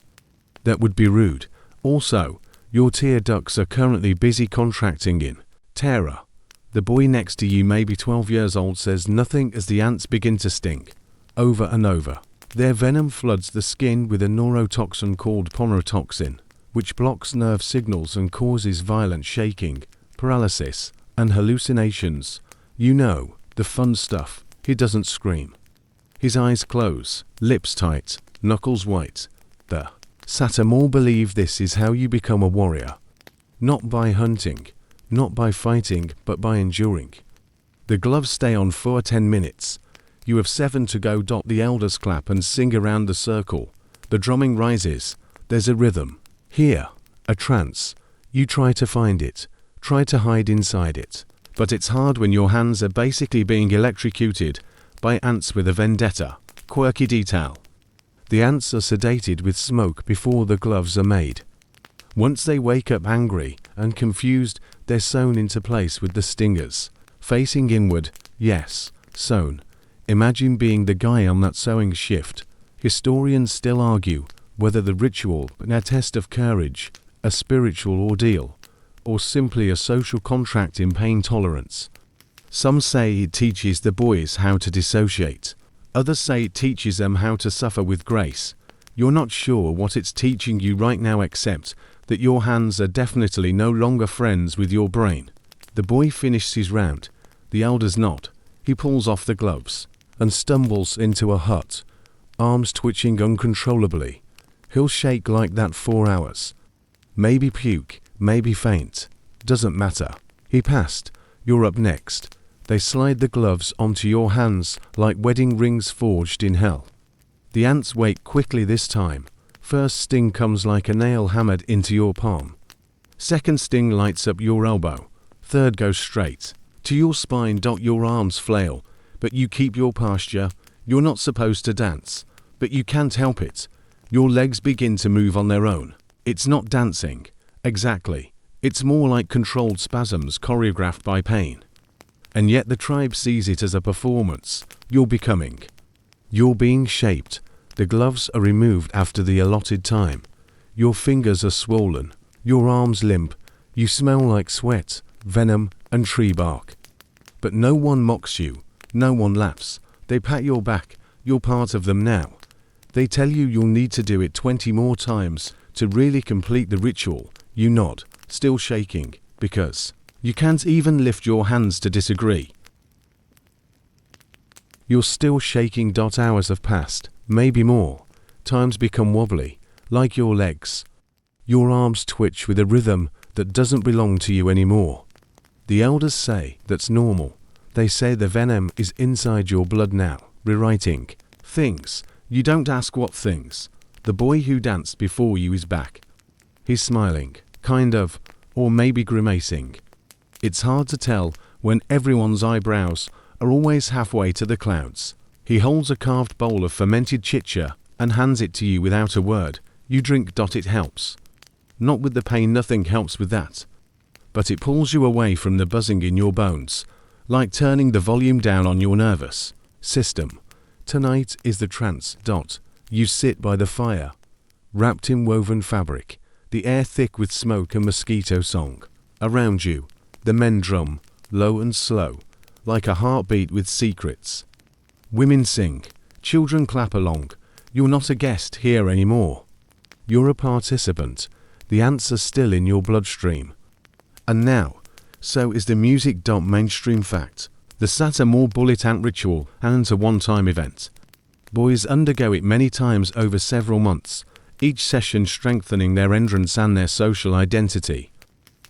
A: That would be rude. Also, your tear ducts are currently busy contracting in terror. The boy next to you, maybe 12 years old, says nothing as the ants begin to sting, over and over. Their venom floods the skin with a neurotoxin called porotoxin, which blocks nerve signals and causes violent shaking, paralysis, and hallucinations. You know, the fun stuff. He doesn't scream. His eyes close, lips tight, knuckles white. The Satere-Mawe believe this is how you become a warrior. Not by hunting, not by fighting, but by enduring. The gloves stay on for 10 minutes. You have 7 to go. The elders clap and sing around the circle. The drumming rises. There's a rhythm. Here, a trance. You try to find it, try to hide inside it. But it's hard when your hands are basically being electrocuted by ants with a vendetta. Quirky detail. The ants are sedated with smoke before the gloves are made. Once they wake up angry and confused, they're sewn into place with the stingers. Facing inward, yes, sewn. Imagine being the guy on that sewing shift. Historians still argue whether the ritual is a test of courage, a spiritual ordeal, or simply a social contract in pain tolerance. Some say it teaches the boys how to dissociate. Others say it teaches them how to suffer with grace. You're not sure what it's teaching you right now, except that your hands are definitely no longer friends with your brain. The boy finishes his round. The elder's not. He pulls off the gloves and stumbles into a hut, arms twitching uncontrollably. He'll shake like that 4 hours. Maybe puke, maybe faint. Doesn't matter. He passed. You're up next. They slide the gloves onto your hands like wedding rings forged in hell. The ants wake quickly this time. First sting comes like a nail hammered into your palm. Second sting lights up your elbow. Third goes straight to your spine. Your arms flail, but you keep your posture. You're not supposed to dance, but you can't help it. Your legs begin to move on their own. It's not dancing, exactly. It's more like controlled spasms choreographed by pain. And yet the tribe sees it as a performance. You're becoming. You're being shaped. The gloves are removed after the allotted time. Your fingers are swollen. Your arms limp. You smell like sweat, venom, and tree bark. But no one mocks you. No one laughs. They pat your back. You're part of them now. They tell you you'll need to do it 20 more times to really complete the ritual. You nod, still shaking, because you can't even lift your hands to disagree. You're still shaking. Hours have passed, maybe more. Times become wobbly, like your legs. Your arms twitch with a rhythm that doesn't belong to you anymore. The elders say that's normal. They say the venom is inside your blood now, rewriting things. You don't ask what things. The boy who danced before you is back. He's smiling, kind of, or maybe grimacing. It's hard to tell when everyone's eyebrows are always halfway to the clouds. He holds a carved bowl of fermented chicha and hands it to you without a word. You drink. It helps. Not with the pain, nothing helps with that. But it pulls you away from the buzzing in your bones, like turning the volume down on your nervous system. Tonight is the trance. You sit by the fire, wrapped in woven fabric, the air thick with smoke and mosquito song. Around you, the men drum, low and slow, like a heartbeat with secrets. Women sing, children clap along. You're not a guest here anymore. You're a participant. The ants are still in your bloodstream. And now, so is the music. Mainstream fact. The Satere-Mawe bullet ant ritual isn't a one-time event. Boys undergo it many times over several months, each session strengthening their endurance and their social identity.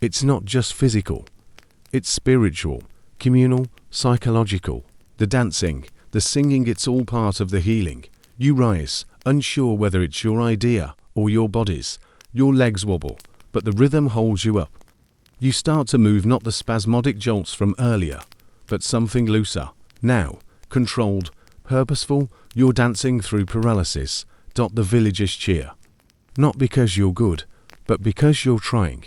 A: It's not just physical. It's spiritual, communal, psychological. The dancing, the singing, it's all part of the healing. You rise, unsure whether it's your idea or your body's. Your legs wobble, but the rhythm holds you up. You start to move, not the spasmodic jolts from earlier, but something looser. Now, controlled, purposeful. You're dancing through paralysis. The villagers cheer. Not because you're good, but because you're trying.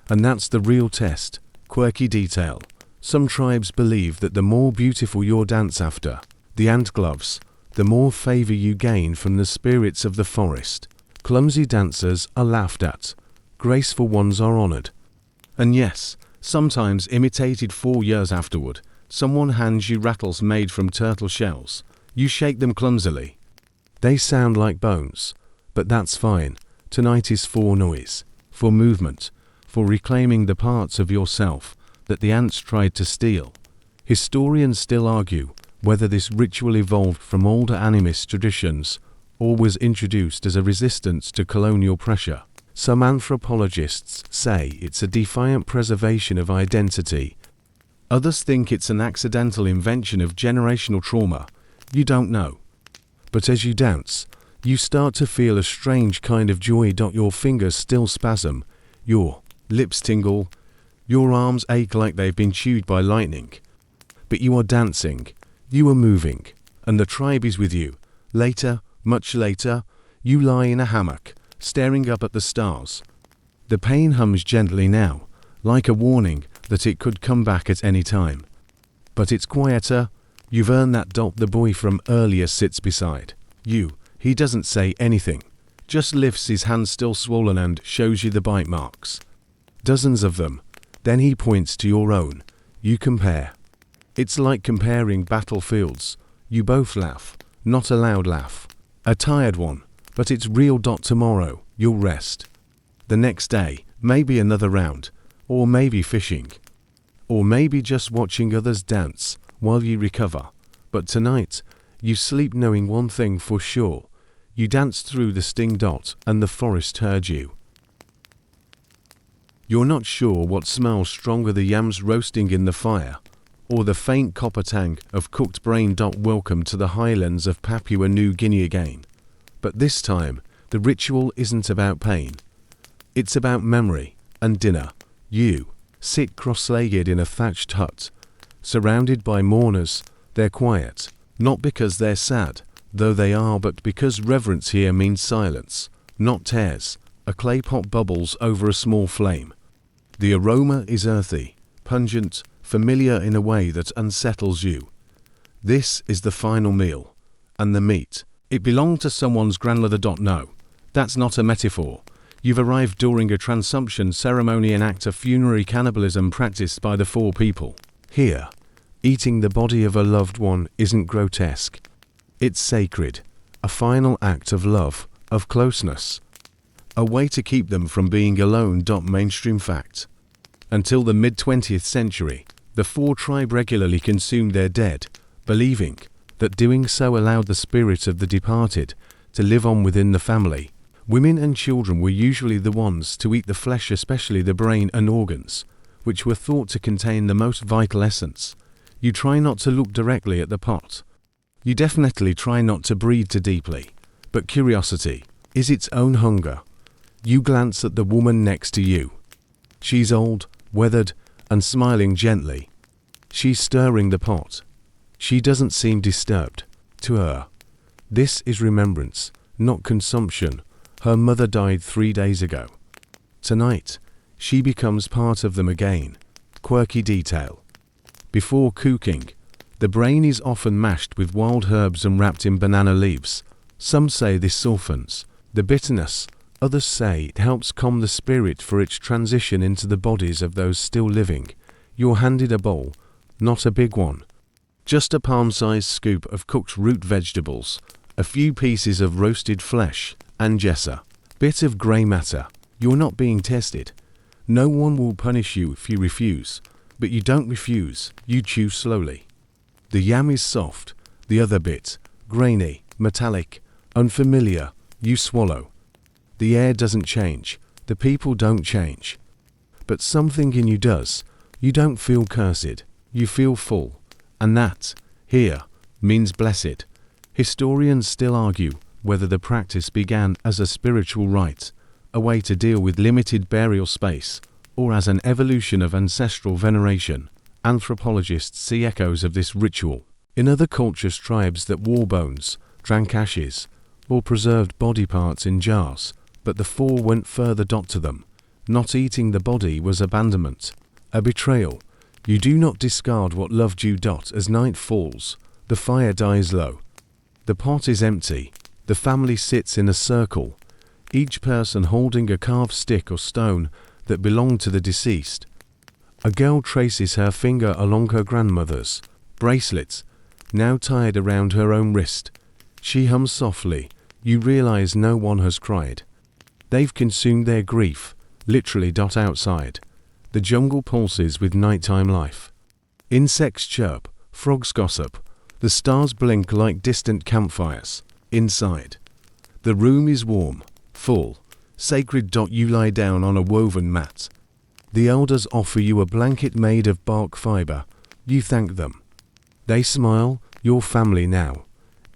A: And that's the real test. Quirky detail. Some tribes believe that the more beautiful your dance after the ant gloves, the more favor you gain from the spirits of the forest. Clumsy dancers are laughed at. Graceful ones are honored. And yes, sometimes imitated 4 years afterward. Someone hands you rattles made from turtle shells. You shake them clumsily. They sound like bones, but that's fine. Tonight is for noise, for movement, for reclaiming the parts of yourself that the ants tried to steal. Historians still argue whether this ritual evolved from older animist traditions or was introduced as a resistance to colonial pressure. Some anthropologists say it's a defiant preservation of identity. Others think it's an accidental invention of generational trauma. You don't know. But as you dance, you start to feel a strange kind of joy. Your fingers still spasm, your lips tingle, your arms ache like they've been chewed by lightning. But you are dancing, you are moving, and the tribe is with you. Later, much later, you lie in a hammock, staring up at the stars. The pain hums gently now, like a warning that it could come back at any time. But it's quieter. You've earned that. The boy from earlier sits beside you. He doesn't say anything, just lifts his hand still swollen and shows you the bite marks. Dozens of them. Then he points to your own. You compare. It's like comparing battlefields. You both laugh, not a loud laugh. A tired one, but it's real. Tomorrow, you'll rest. The next day, maybe another round, or maybe fishing, or maybe just watching others dance while you recover. But tonight, you sleep knowing one thing for sure. You danced through the sting. And the forest heard you. You're not sure what smells stronger, the yams roasting in the fire, or the faint copper tang of cooked brain. Welcome to the highlands of Papua New Guinea again. But this time, the ritual isn't about pain. It's about memory and dinner. You sit cross-legged in a thatched hut, surrounded by mourners. They're quiet, not because they're sad, though they are, but because reverence here means silence, not tears. A clay pot bubbles over a small flame. The aroma is earthy, pungent, familiar in a way that unsettles you. This is the final meal. And the meat, it belonged to someone's grandmother. No, that's not a metaphor. You've arrived during a transumption ceremony, an act of funerary cannibalism practiced by the four people. Here, eating the body of a loved one isn't grotesque. It's sacred, a final act of love, of closeness. A way to keep them from being alone. Mainstream fact. Until the mid-20th century, the four tribe regularly consumed their dead, believing that doing so allowed the spirit of the departed to live on within the family. Women and children were usually the ones to eat the flesh, especially the brain and organs, which were thought to contain the most vital essence. You try not to look directly at the pot. You definitely try not to breathe too deeply, but curiosity is its own hunger. You glance at the woman next to you. She's old, weathered, and smiling gently. She's stirring the pot. She doesn't seem disturbed. To her, this is remembrance, not consumption. Her mother died 3 days ago. Tonight, she becomes part of them again. Quirky detail. Before cooking, the brain is often mashed with wild herbs and wrapped in banana leaves. Some say this softens the bitterness. Others say it helps calm the spirit for its transition into the bodies of those still living. You're handed a bowl, not a big one. Just a palm-sized scoop of cooked root vegetables, a few pieces of roasted flesh, and jessa. Bit of grey matter. You're not being tested. No one will punish you if you refuse. But you don't refuse, you chew slowly. The yam is soft, the other bit, grainy, metallic, unfamiliar. You swallow. The air doesn't change, the people don't change. But something in you does. You don't feel cursed, you feel full. And that, here, means blessed. Historians still argue whether the practice began as a spiritual rite, a way to deal with limited burial space, or as an evolution of ancestral veneration. Anthropologists see echoes of this ritual in other cultures, tribes that wore bones, drank ashes, or preserved body parts in jars, but the four went further. To them, not eating the body was abandonment, a betrayal. You do not discard what loved you. As night falls, the fire dies low. The pot is empty. The family sits in a circle, each person holding a carved stick or stone that belonged to the deceased. A girl traces her finger along her grandmother's bracelet, now tied around her own wrist. She hums softly. You realize no one has cried. They've consumed their grief, literally. Outside, the jungle pulses with nighttime life. Insects chirp, frogs gossip, the stars blink like distant campfires. Inside, the room is warm, full, sacred. You lie down on a woven mat. The elders offer you a blanket made of bark fiber. You thank them. They smile, your family now,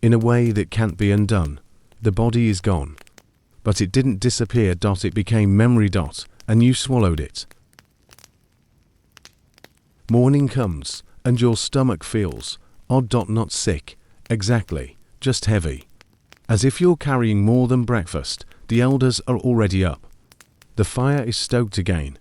A: in a way that can't be undone. The body is gone. But it didn't disappear. It became memory. And you swallowed it. Morning comes, and your stomach feels odd. Not sick, exactly, just heavy. As if you're carrying more than breakfast. The elders are already up. The fire is stoked again,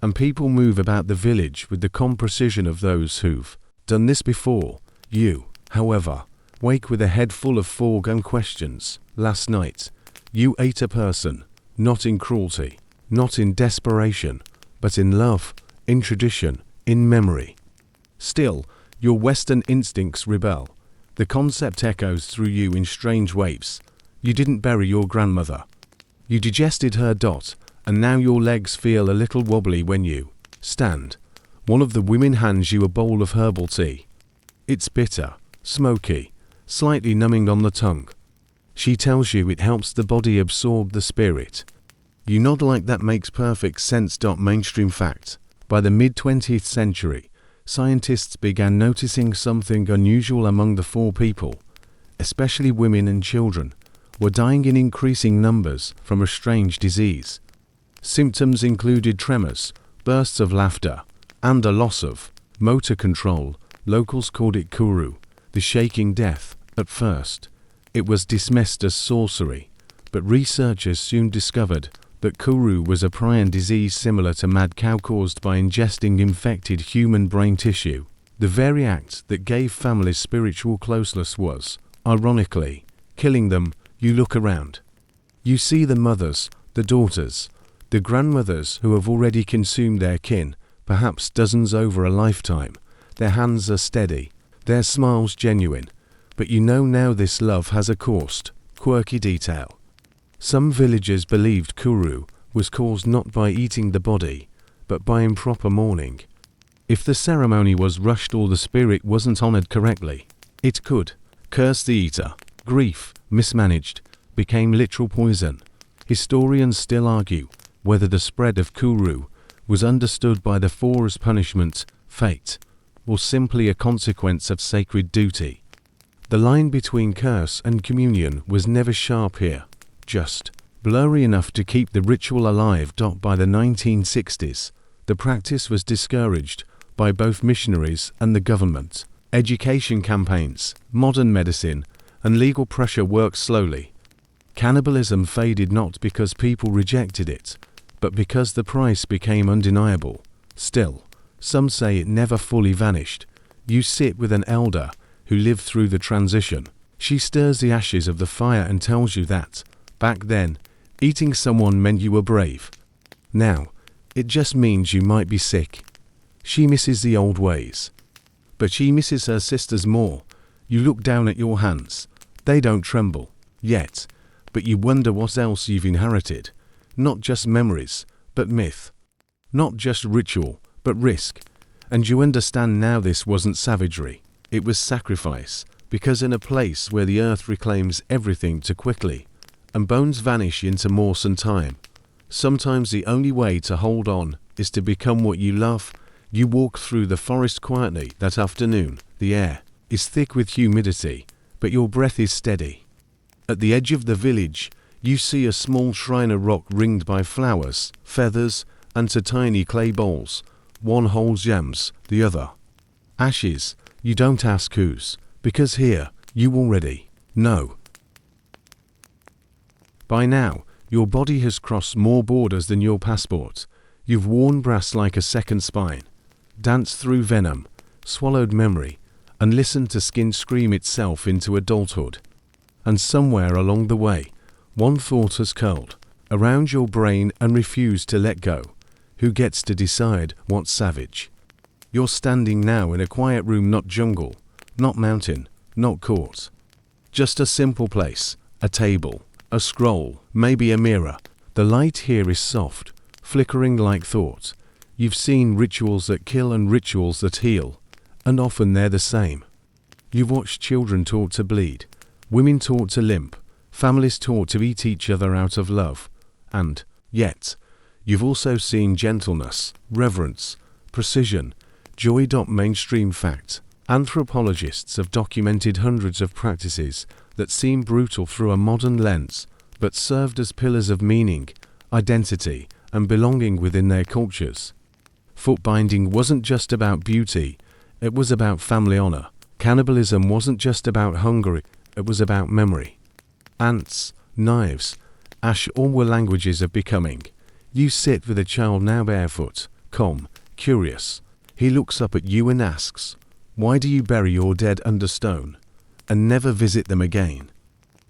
A: and people move about the village with the calm precision of those who've done this before. You, however, wake with a head full of fog and questions. Last night, you ate a person, not in cruelty, not in desperation, but in love, in tradition, in memory. Still, your Western instincts rebel. The concept echoes through you in strange waves. You didn't bury your grandmother. You digested her. And now your legs feel a little wobbly when you stand. One of the women hands you a bowl of herbal tea. It's bitter, smoky, slightly numbing on the tongue. She tells you it helps the body absorb the spirit. You nod like that makes perfect sense. Mainstream fact. By the mid-20th century, scientists began noticing something unusual among the poor people, especially women and children, were dying in increasing numbers from a strange disease. Symptoms included tremors, bursts of laughter, and a loss of motor control. Locals called it kuru, the shaking death. At first, it was dismissed as sorcery, but researchers soon discovered that kuru was a prion disease similar to mad cow caused by ingesting infected human brain tissue. The very act that gave families spiritual closeness was, ironically, killing them. You look around. You see the mothers, the daughters, the grandmothers who have already consumed their kin, perhaps dozens over a lifetime. Their hands are steady, their smiles genuine, but you know now this love has a coarse, quirky detail. Some villagers believed kuru was caused not by eating the body, but by improper mourning. If the ceremony was rushed or the spirit wasn't honored correctly, it could curse the eater. Grief, mismanaged, became literal poison. Historians still argue whether the spread of kuru was understood by the four as punishment, fate, or simply a consequence of sacred duty. The line between curse and communion was never sharp here, just blurry enough to keep the ritual alive. By the 1960s, the practice was discouraged by both missionaries and the government. Education campaigns, modern medicine, and legal pressure worked slowly. Cannibalism faded not because people rejected it, but because the price became undeniable. Still, some say it never fully vanished. You sit with an elder who lived through the transition. She stirs the ashes of the fire and tells you that, back then, eating someone meant you were brave. Now, it just means you might be sick. She misses the old ways. But she misses her sisters more. You look down at your hands. They don't tremble, yet, but you wonder what else you've inherited. Not just memories, but myth. Not just ritual, but risk. And you understand now this wasn't savagery. It was sacrifice, because in a place where the earth reclaims everything too quickly, and bones vanish into moss and time, sometimes the only way to hold on is to become what you love. You walk through the forest quietly that afternoon. The air is thick with humidity, but your breath is steady. At the edge of the village, you see a small shrine of rock ringed by flowers, feathers, and two tiny clay bowls. One holds gems, the other ashes. You don't ask whose, because here, you already know. By now, your body has crossed more borders than your passport. You've worn brass like a second spine, danced through venom, swallowed memory, and listened to skin scream itself into adulthood. And somewhere along the way, one thought has curled around your brain and refused to let go. Who gets to decide what's savage? You're standing now in a quiet room, not jungle, not mountain, not court. Just a simple place, a table, a scroll, maybe a mirror. The light here is soft, flickering like thought. You've seen rituals that kill and rituals that heal, and often they're the same. You've watched children taught to bleed, women taught to limp, families taught to eat each other out of love, and, yet, you've also seen gentleness, reverence, precision, joy. Mainstream fact. Anthropologists have documented hundreds of practices that seem brutal through a modern lens, but served as pillars of meaning, identity, and belonging within their cultures. Footbinding wasn't just about beauty, it was about family honor. Cannibalism wasn't just about hunger, it was about memory. Ants, knives, ash, all were languages of becoming. You sit with a child now barefoot, calm, curious. He looks up at you and asks, "Why do you bury your dead under stone and never visit them again?"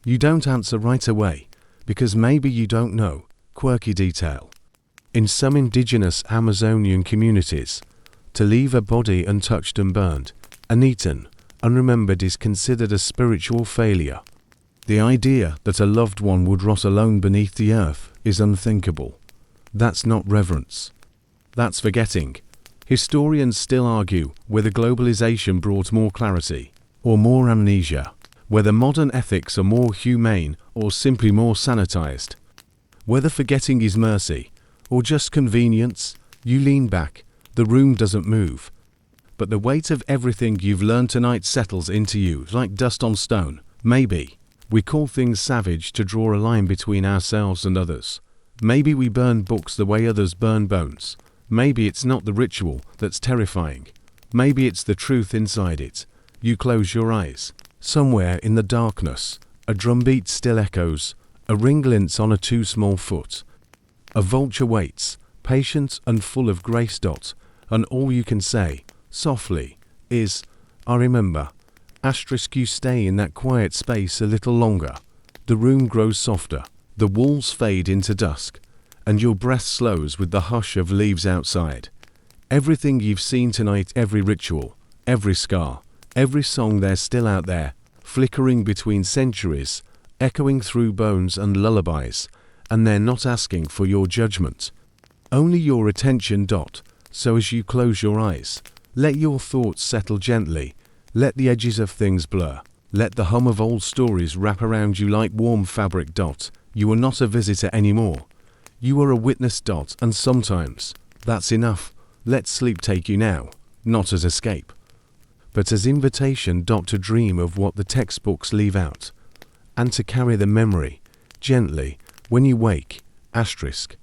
A: You don't answer right away, because maybe you don't know. Quirky detail. In some indigenous Amazonian communities, to leave a body untouched and burned, uneaten, unremembered is considered a spiritual failure. The idea that a loved one would rot alone beneath the earth is unthinkable. That's not reverence. That's forgetting. Historians still argue whether globalization brought more clarity or more amnesia, whether modern ethics are more humane or simply more sanitized. Whether forgetting is mercy or just convenience. You lean back, the room doesn't move. But the weight of everything you've learned tonight settles into you like dust on stone. Maybe we call things savage to draw a line between ourselves and others. Maybe we burn books the way others burn bones. Maybe it's not the ritual that's terrifying. Maybe it's the truth inside it. You close your eyes. Somewhere in the darkness, a drumbeat still echoes, a ring glints on a too small foot. A vulture waits, patient and full of grace. And all you can say, softly, is, "I remember." You stay in that quiet space a little longer. The room grows softer, the walls fade into dusk, and your breath slows with the hush of leaves outside. Everything you've seen tonight, every ritual, every scar, every song, they're still out there, flickering between centuries, echoing through bones and lullabies, and they're not asking for your judgment, only your attention. So as you close your eyes, let your thoughts settle gently, let the edges of things blur, let the hum of old stories wrap around you like warm fabric. You are not a visitor anymore. You are a witness. And sometimes, that's enough. Let sleep take you now, not as escape, but as invitation. To dream of what the textbooks leave out, and to carry the memory, gently, when you wake. Asterisk.